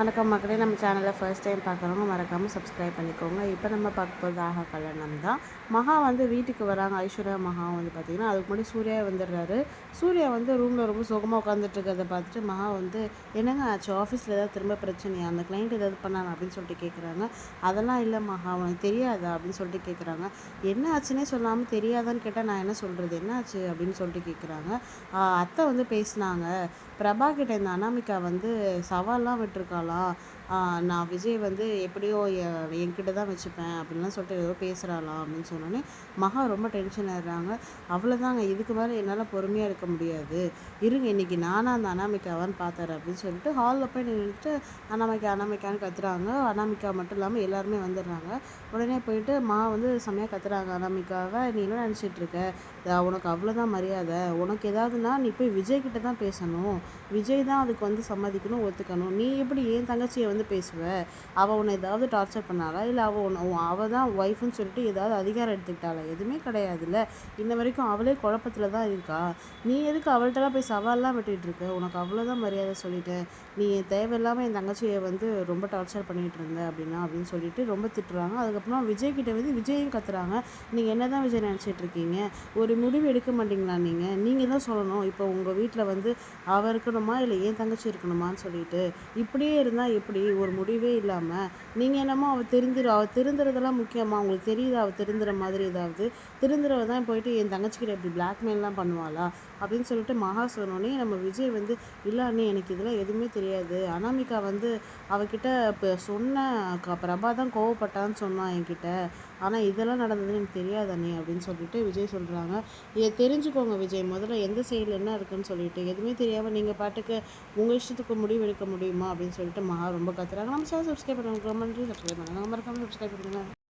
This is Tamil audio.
வணக்கம் மக்களே, நம்ம சேனலை ஃபர்ஸ்ட் டைம் பார்க்குறவங்க மறக்காமல் சப்ஸ்கிரைப் பண்ணிக்கோங்க. இப்போ நம்ம பார்க்க போகிறது ஆஹா கல்யாணம் தான். மகா வந்து வீட்டுக்கு வராங்க. ஐஸ்வர்யா மகா வந்து பார்த்திங்கன்னா அதுக்கு முன்னாடி சூர்யா வந்துடுறாரு. சூர்யா வந்து ரூமில் ரொம்ப சுகமாக உட்காந்துட்டு இருக்கிறத பார்த்துட்டு மகா வந்து என்னங்க ஆச்சு, ஆஃபீஸில் ஏதாவது திரும்ப பிரச்சனையா, அந்த கிளைண்ட் ஏதாவது பண்ணாங்க அப்படின்னு சொல்லிட்டு கேட்குறாங்க. அதெல்லாம் இல்லை மகா, உனக்கு தெரியாதா அப்படின்னு சொல்லிட்டு கேட்குறாங்க. என்ன ஆச்சுன்னே சொல்லாமல் தெரியாதான்னு கேட்டால் நான் என்ன சொல்கிறது, என்ன ஆச்சு அப்படின்னு சொல்லிட்டு கேட்குறாங்க. அத்தை வந்து பேசினாங்க, பிரபா கிட்ட இந்த அனாமிகா வந்து சவால்லாம் விட்டுருக்காளாம். நான் விஜய் வந்து எப்படியோ என்கிட்ட தான் வச்சுப்பேன் அப்படின்லாம் சொல்லிட்டு ஏதோ பேசுகிறாளாம் அப்படின்னு சொன்னோன்னே மகா ரொம்ப டென்ஷன் ஆயிடுறாங்க. அவ்வளோதாங்க, இதுக்கு மேலே என்னால் பொறுமையாக இருக்க முடியாது, இருங்க இன்றைக்கி நானாக அந்த அனாமிகாவான்னு பார்த்தாரு அப்படின்னு சொல்லிட்டு ஹாலில் போய் நின்றுட்டு அனாமிகா அனாமிகான்னு கத்துறாங்க. அனாமிகா மட்டும் இல்லாமல் எல்லாருமே வந்துடுறாங்க. உடனே போயிட்டு வந்து செம்மையாக கத்துறாங்க அனாமிகாவை. நீ என்ன நினச்சிட்டு இருக்க, உனக்கு அவ்வளோதான் மரியாதை, உனக்கு ஏதாவதுன்னா நீ போய் விஜய் கிட்ட தான் பேசணும், விஜய் தான் அதுக்கு வந்து சம்மதிக்கணும், ஒத்துக்கணும். நீ எப்படி என் தங்கச்சியை வந்து பேசுவ, அவள் உன்னை ஏதாவது டார்ச்சர் பண்ணாளா, இல்லை அவள் தான் ஒய்ஃப்னு சொல்லிட்டு ஏதாவது அதிகாரம் எடுத்துக்கிட்டாளா, எதுவுமே கிடையாதுல்ல. இன்ன வரைக்கும் அவளே குழப்பத்தில் தான் இருக்கா. நீ எதுக்கு அவள்கிட்டலாம் போய் சவால்லாம் விட்டுட்டு இருக்க, உனக்கு அவ்வளோதான் மரியாதை சொல்லிட்டேன், நீ தேவையில்லாமல் என் தங்கச்சியை வந்து ரொம்ப டார்ச்சர் பண்ணிகிட்டு இருந்த அப்படின்னு சொல்லிட்டு ரொம்ப திட்டுறாங்க. அதுக்கப்புறம் விஜய் கிட்ட வந்து விஜயும் கத்துறாங்க. நீங்கள் என்ன தான் விஜய் நினச்சிட்டு இருக்கீங்க, ஒரு முடிவு எடுக்க மாட்டீங்களா, நீங்கள் தான் சொல்லணும், இப்போ உங்கள் வீட்டில் வந்து அவள் இருக்கணுமா இல்லை என் தங்கச்சி இருக்கணுமான்னு சொல்லிட்டு இப்படியே இருந்தால் எப்படி, ஒரு முடிவே இல்லாமல் நீங்கள் என்னமோ அவள் திருந்துறதெல்லாம் முக்கியமாக உங்களுக்கு தெரியுது, அவள் திருந்துற மாதிரி ஏதாவது திருந்துறவ தான் போயிட்டு என் தங்கச்சிக்கிட்ட எப்படி பிளாக்மெயிலாம் பண்ணுவாளா அப்படின்னு சொல்லிட்டு மகா சொன்னோன்னே நம்ம விஜய் வந்து இல்லை அண்ணே, எனக்கு இதெல்லாம் எதுவுமே தெரியாது, அனாமிகா வந்து அவகிட்ட இப்போ பிரபா தான் கோவப்பட்டான்னு சொன்னான் என்கிட்ட, ஆனால் இதெல்லாம் நடந்ததுன்னு எனக்கு தெரியாது அண்ணே அப்படின்னு சொல்லிட்டு விஜய் சொல்கிறாங்க. இதை தெரிஞ்சுக்கோங்க விஜய், முதல்ல எந்த சைடில் என்ன இருக்குன்னு சொல்லிட்டு எதுவுமே தெரியாமல் நீங்கள் பாட்டுக்கு உங்கள் இஷ்டத்துக்கு முடிவு எடுக்க முடியுமா அப்படின்னு சொல்லிட்டு மகா ரொம்ப கத்துறாங்க. நம்ம சேனல் சப்ஸ்கிரைப் பண்ணுவாங்க, ரொம்ப நன்றி. சப்ஸ்கிரைப் பண்ணுங்கள், மறக்காமல் சப்ஸ்கிரைப் பண்ணுங்கள்.